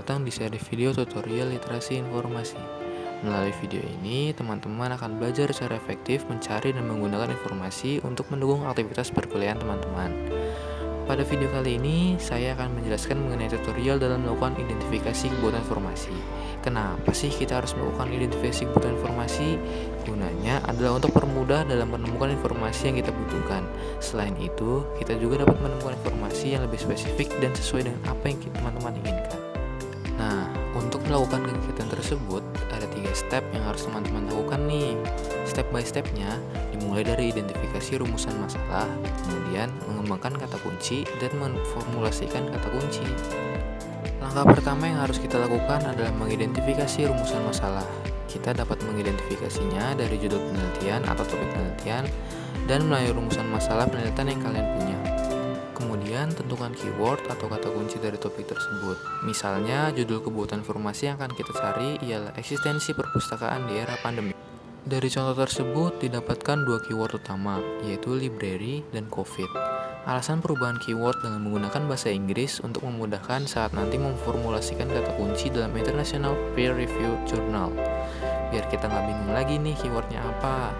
datang di seri video tutorial literasi informasi. Melalui video ini, teman-teman akan belajar secara efektif mencari dan menggunakan informasi untuk mendukung aktivitas perkuliahan teman-teman. Pada video kali ini, saya akan menjelaskan mengenai tutorial dalam melakukan identifikasi kebutuhan informasi. Kenapa sih kita harus melakukan identifikasi kebutuhan informasi? Gunanya adalah untuk permudah dalam menemukan informasi yang kita butuhkan. Selain itu, kita juga dapat menemukan informasi yang lebih spesifik dan sesuai dengan apa yang teman-teman inginkan. Nah, untuk melakukan kegiatan tersebut, ada 3 step yang harus teman-teman lakukan nih. Step by stepnya, dimulai dari identifikasi rumusan masalah, kemudian mengembangkan kata kunci, dan memformulasikan kata kunci. Langkah pertama yang harus kita lakukan adalah mengidentifikasi rumusan masalah. Kita dapat mengidentifikasinya dari judul penelitian atau topik penelitian, dan melalui rumusan masalah penelitian yang kalian punya. Kemudian tentukan keyword atau kata kunci dari topik tersebut. Misalnya, judul kebutuhan informasi yang akan kita cari ialah eksistensi perpustakaan di era pandemi. Dari contoh tersebut didapatkan 2 keyword utama, yaitu library dan COVID. Alasan perubahan keyword dengan menggunakan bahasa Inggris untuk memudahkan saat nanti memformulasikan kata kunci dalam International Peer Review Journal. Biar kita nggak bingung lagi nih keywordnya apa.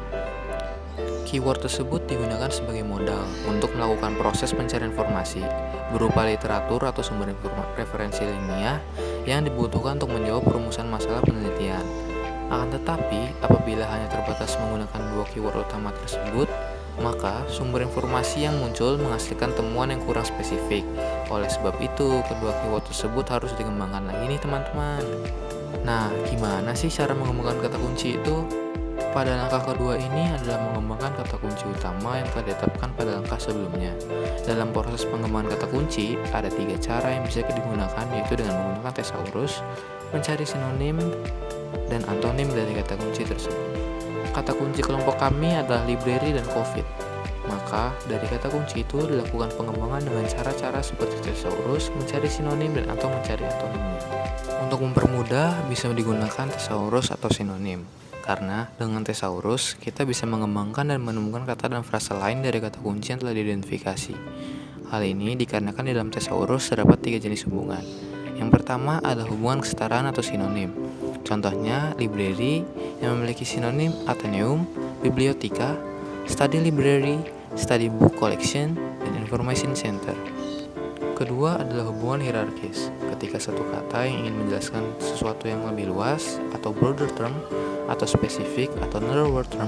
Keyword tersebut digunakan sebagai modal untuk melakukan proses pencarian informasi berupa literatur atau sumber referensi ilmiah yang dibutuhkan untuk menjawab perumusan masalah penelitian. Akan tetapi, apabila hanya terbatas menggunakan 2 keyword utama tersebut, maka sumber informasi yang muncul menghasilkan temuan yang kurang spesifik. Oleh sebab itu, kedua keyword tersebut harus dikembangkan lagi nih teman-teman. Nah, gimana sih cara mengembangkan kata kunci itu? Pada langkah kedua ini adalah mengembangkan kata kunci utama yang telah ditetapkan pada langkah sebelumnya. Dalam proses pengembangan kata kunci, ada 3 cara yang bisa digunakan, yaitu dengan menggunakan thesaurus, mencari sinonim, dan antonim dari kata kunci tersebut. Kata kunci kelompok kami adalah library dan COVID. Maka, dari kata kunci itu dilakukan pengembangan dengan cara-cara seperti thesaurus, mencari sinonim, dan atau mencari antonimnya. Untuk mempermudah, bisa digunakan thesaurus atau sinonim. Karena dengan thesaurus, kita bisa mengembangkan dan menemukan kata dan frasa lain dari kata kunci yang telah diidentifikasi. Hal ini dikarenakan di dalam thesaurus terdapat 3 jenis hubungan. Yang pertama adalah hubungan kesetaraan atau sinonim. Contohnya, library yang memiliki sinonim atheneum, bibliotheca, study library, study book collection, dan information center. Kedua adalah hubungan hierarkis. Ketika satu kata yang ingin menjelaskan sesuatu yang lebih luas atau broader term atau spesifik atau narrower term.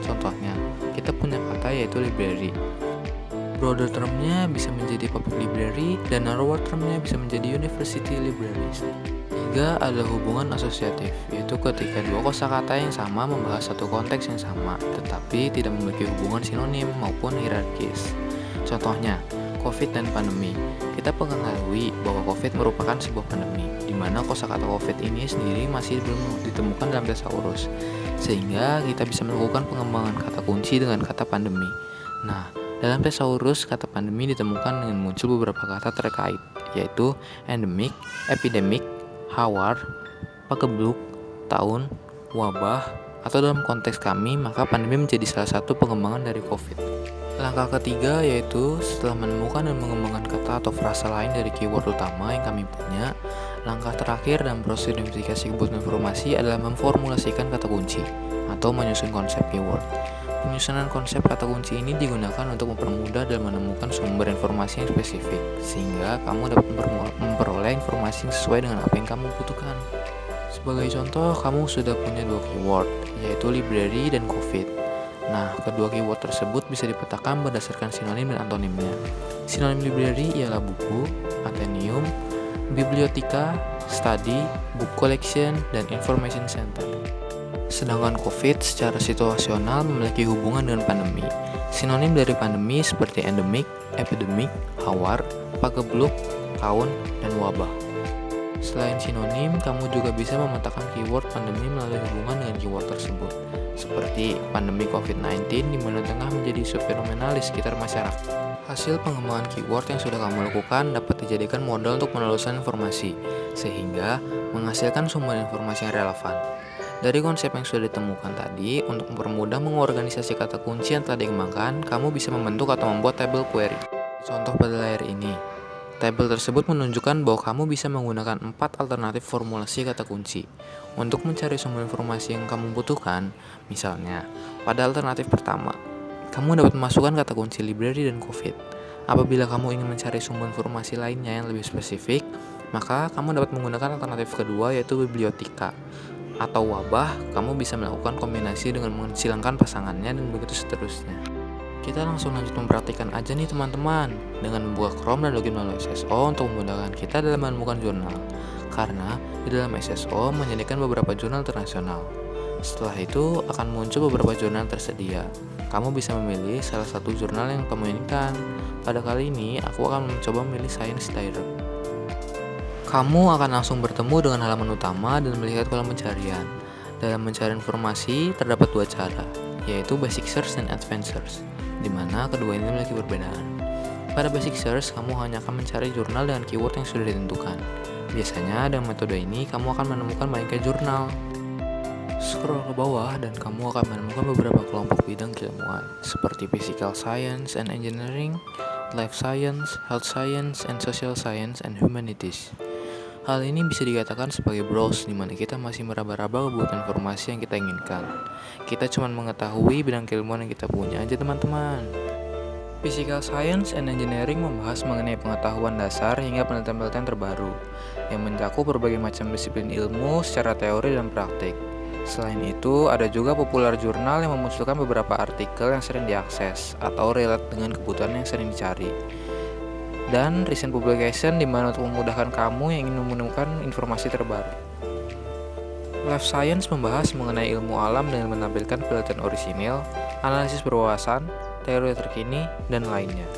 Contohnya, kita punya kata yaitu library. Broader termnya bisa menjadi public library dan narrower termnya bisa menjadi university libraries. Tiga adalah hubungan asosiatif, yaitu ketika 2 kosakata yang sama membahas satu konteks yang sama, tetapi tidak memiliki hubungan sinonim maupun hierarkis. Contohnya, COVID dan pandemi. Kita mengetahui bahwa COVID merupakan sebuah pandemi, di mana kosakata COVID ini sendiri masih belum ditemukan dalam thesaurus, sehingga kita bisa melakukan pengembangan kata kunci dengan kata pandemi. Nah, dalam thesaurus, kata pandemi ditemukan dengan muncul beberapa kata terkait, yaitu endemic, epidemic, hawar, pagebluk, tahun, wabah, atau dalam konteks kami, maka pandemi menjadi salah satu pengembangan dari COVID. Langkah ketiga yaitu setelah menemukan dan mengembangkan kata atau frasa lain dari keyword utama yang kami punya, langkah terakhir dalam proses identifikasi kebutuhan informasi adalah memformulasikan kata kunci atau menyusun konsep keyword. Penyusunan konsep kata kunci ini digunakan untuk mempermudah dalam menemukan sumber informasi yang spesifik, sehingga kamu dapat memperoleh informasi yang sesuai dengan apa yang kamu butuhkan. Sebagai contoh, kamu sudah punya 2 keyword, yaitu library dan COVID. Nah, kedua keyword tersebut bisa dipetakan berdasarkan sinonim dan antonimnya. Sinonim library ialah buku, atheneum, bibliotheca, study, book collection, dan information center. Sedangkan COVID secara situasional memiliki hubungan dengan pandemi. Sinonim dari pandemi seperti endemic, epidemic, hawar, pagebluk, tahun, dan wabah. Selain sinonim, kamu juga bisa memetakan keyword pandemi melalui hubungan dengan keyword tersebut. Seperti pandemi COVID-19 di mana tengah menjadi isu fenomenal di sekitar masyarakat. Hasil pengembangan keyword yang sudah kamu lakukan dapat dijadikan modal untuk penelusuran informasi, sehingga menghasilkan sumber informasi yang relevan. Dari konsep yang sudah ditemukan tadi, untuk mempermudah mengorganisasi kata kunci yang telah dikembangkan, kamu bisa membentuk atau membuat table query. Contoh pada layar ini. Tabel tersebut menunjukkan bahwa kamu bisa menggunakan 4 alternatif formulasi kata kunci untuk mencari sumber informasi yang kamu butuhkan. Misalnya, pada alternatif pertama, kamu dapat memasukkan kata kunci library dan COVID. Apabila kamu ingin mencari sumber informasi lainnya yang lebih spesifik, maka kamu dapat menggunakan alternatif kedua yaitu bibliotika. Atau wabah, kamu bisa melakukan kombinasi dengan menghilangkan pasangannya dan begitu seterusnya. Kita langsung lanjut mempraktikkan aja nih teman-teman dengan membuka Chrome dan login melalui SSO untuk memudahkan kita dalam menemukan jurnal. Karena di dalam SSO menyediakan beberapa jurnal internasional. Setelah itu akan muncul beberapa jurnal tersedia. Kamu bisa memilih salah satu jurnal yang kamu inginkan. Pada kali ini aku akan mencoba memilih Science Direct. Kamu akan langsung bertemu dengan halaman utama dan melihat kolom pencarian. Dalam mencari informasi terdapat dua cara, yaitu Basic Search dan Advanced Search, di mana kedua ini memiliki perbedaan. Pada Basic Search, kamu hanya akan mencari jurnal dengan keyword yang sudah ditentukan. Biasanya dengan metode ini, kamu akan menemukan banyaknya jurnal. Scroll ke bawah dan kamu akan menemukan beberapa kelompok bidang keilmuan, seperti Physical Science and Engineering, Life Science, Health Science, and Social Science and Humanities. Hal ini bisa dikatakan sebagai browse, di mana kita masih meraba-raba kebutuhan informasi yang kita inginkan. Kita cuma mengetahui bidang keilmuan yang kita punya aja teman-teman. Physical Science and Engineering membahas mengenai pengetahuan dasar hingga penelitian-penelitian terbaru, yang mencakup berbagai macam disiplin ilmu secara teori dan praktik. Selain itu, ada juga popular jurnal yang memunculkan beberapa artikel yang sering diakses atau relate dengan kebutuhan yang sering dicari. Dan recent publication di mana untuk memudahkan kamu yang ingin menemukan informasi terbaru. Life Science membahas mengenai ilmu alam dengan menampilkan penelitian orisinil, analisis berwawasan, teori terkini, dan lainnya.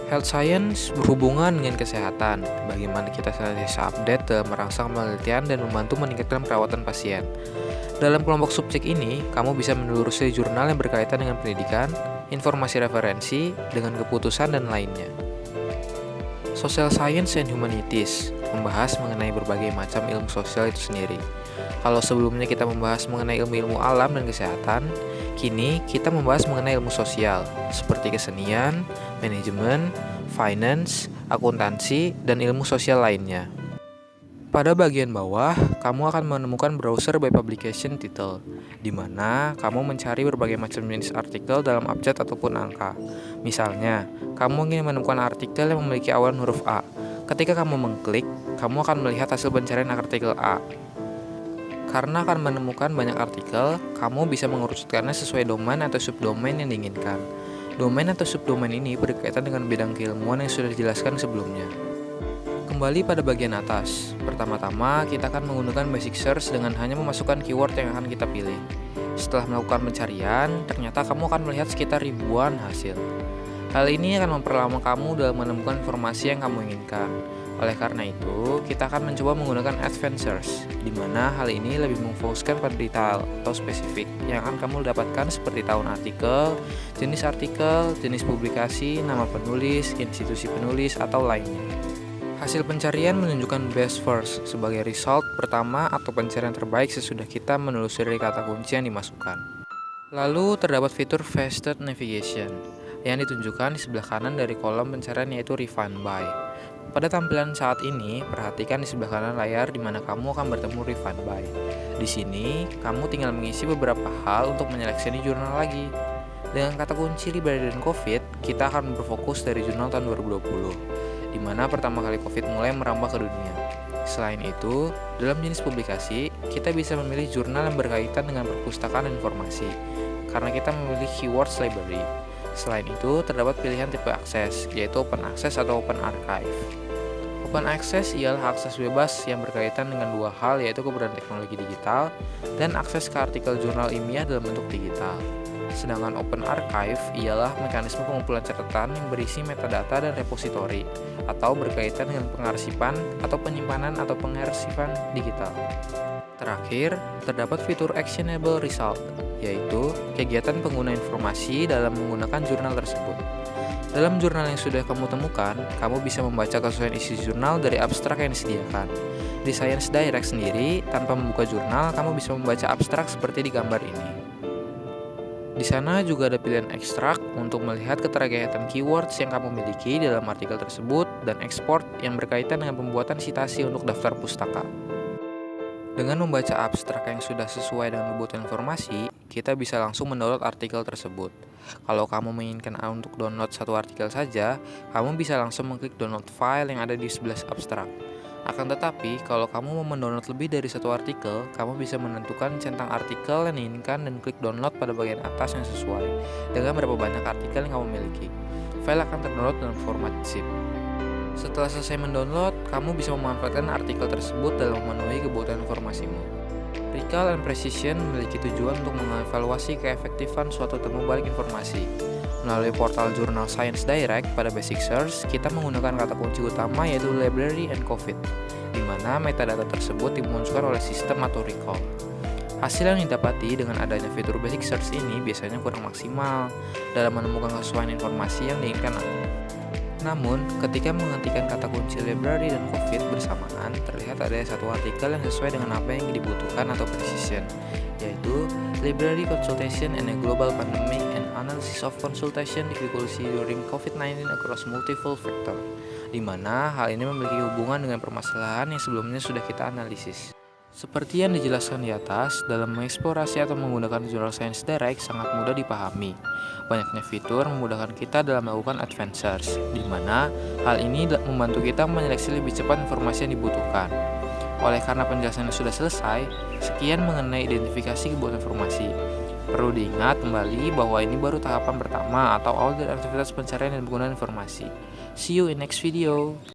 Health Science berhubungan dengan kesehatan, bagaimana kita senantiasa update dalam merangsang penelitian dan membantu meningkatkan perawatan pasien. Dalam kelompok subjek ini, kamu bisa menelusuri jurnal yang berkaitan dengan pendidikan, informasi referensi, dengan keputusan, dan lainnya. Social Science and Humanities membahas mengenai berbagai macam ilmu sosial itu sendiri. Kalau sebelumnya kita membahas mengenai ilmu-ilmu alam dan kesehatan, kini kita membahas mengenai ilmu sosial, seperti kesenian, manajemen, finance, akuntansi, dan ilmu sosial lainnya. Pada bagian bawah, kamu akan menemukan browser by publication title, di mana kamu mencari berbagai macam jenis artikel dalam abjad ataupun angka. Misalnya, kamu ingin menemukan artikel yang memiliki awalan huruf A. Ketika kamu mengklik, kamu akan melihat hasil pencarian artikel A. Karena akan menemukan banyak artikel, kamu bisa mengerucutkannya sesuai domain atau subdomain yang diinginkan. Domain atau subdomain ini berkaitan dengan bidang keilmuan yang sudah dijelaskan sebelumnya. Kembali pada bagian atas, pertama-tama kita akan menggunakan basic search dengan hanya memasukkan keyword yang akan kita pilih. Setelah melakukan pencarian, ternyata kamu akan melihat sekitar ribuan hasil. Hal ini akan memperlama kamu dalam menemukan informasi yang kamu inginkan. Oleh karena itu, kita akan mencoba menggunakan advanced search, di mana hal ini lebih memfokuskan pada detail atau spesifik yang akan kamu dapatkan seperti tahun artikel, jenis publikasi, nama penulis, institusi penulis, atau lainnya. Hasil pencarian menunjukkan best first sebagai result pertama atau pencarian terbaik sesudah kita menelusuri kata kunci yang dimasukkan. Lalu terdapat fitur Faceted Navigation yang ditunjukkan di sebelah kanan dari kolom pencarian yaitu Refine By. Pada tampilan saat ini, perhatikan di sebelah kanan layar di mana kamu akan bertemu Refine By. Di sini, kamu tinggal mengisi beberapa hal untuk menyeleksi jurnal lagi. Dengan kata kunci library dan COVID, kita akan berfokus dari jurnal tahun 2020. Di mana pertama kali COVID mulai merambah ke dunia. Selain itu, dalam jenis publikasi, kita bisa memilih jurnal yang berkaitan dengan perpustakaan dan informasi, karena kita memilih keywords library. Selain itu, terdapat pilihan tipe akses, yaitu Open Access atau Open Archive. Open Access ialah akses bebas yang berkaitan dengan dua hal, yaitu keberadaan teknologi digital dan akses ke artikel jurnal ilmiah dalam bentuk digital. Sedangkan Open Archive ialah mekanisme pengumpulan catatan yang berisi metadata dan repositori, atau berkaitan dengan pengarsipan atau penyimpanan atau pengarsipan digital. Terakhir, terdapat fitur Actionable Result, yaitu kegiatan pengguna informasi dalam menggunakan jurnal tersebut. Dalam jurnal yang sudah kamu temukan, kamu bisa membaca kesesuaian isi jurnal dari abstrak yang disediakan. Di Science Direct sendiri, tanpa membuka jurnal, kamu bisa membaca abstrak seperti di gambar ini. Di sana juga ada pilihan ekstrak untuk melihat keterkaitan keywords yang kamu miliki dalam artikel tersebut dan ekspor yang berkaitan dengan pembuatan sitasi untuk daftar pustaka. Dengan membaca abstrak yang sudah sesuai dengan kebutuhan informasi, kita bisa langsung mendownload artikel tersebut. Kalau kamu menginginkan untuk download satu artikel saja, kamu bisa langsung mengklik download file yang ada di sebelah abstrak. Akan tetapi, kalau kamu mau mendownload lebih dari satu artikel, kamu bisa menentukan centang artikel yang diinginkan dan klik download pada bagian atas yang sesuai dengan berapa banyak artikel yang kamu miliki. File akan terdownload dalam format zip. Setelah selesai mendownload, kamu bisa memanfaatkan artikel tersebut dalam memenuhi kebutuhan informasimu. Recall and Precision memiliki tujuan untuk mengevaluasi keefektifan suatu temu balik informasi. Melalui portal jurnal Science Direct pada Basic Search, kita menggunakan kata kunci utama yaitu library and COVID, di mana metadata tersebut dimunculkan oleh sistem atau recall. Hasil yang didapati dengan adanya fitur Basic Search ini biasanya kurang maksimal dalam menemukan kesesuaian informasi yang diinginkan. Namun, ketika menghentikan kata kunci library dan COVID bersamaan, terlihat ada satu artikel yang sesuai dengan apa yang dibutuhkan atau precision, yaitu Library Consultation and a Global Pandemic and Analysis of Consultation Difficulty During COVID-19 Across Multiple Factors, di mana hal ini memiliki hubungan dengan permasalahan yang sebelumnya sudah kita analisis. Seperti yang dijelaskan di atas, dalam mengeksplorasi atau menggunakan jurnal Science Direct sangat mudah dipahami. Banyaknya fitur memudahkan kita dalam melakukan advanced search, di mana hal ini membantu kita menyeleksi lebih cepat informasi yang dibutuhkan. Oleh karena penjelasannya sudah selesai, sekian mengenai identifikasi kebutuhan informasi. Perlu diingat kembali bahwa ini baru tahapan pertama atau awal dari aktivitas pencarian dan penggunaan informasi. See you in next video.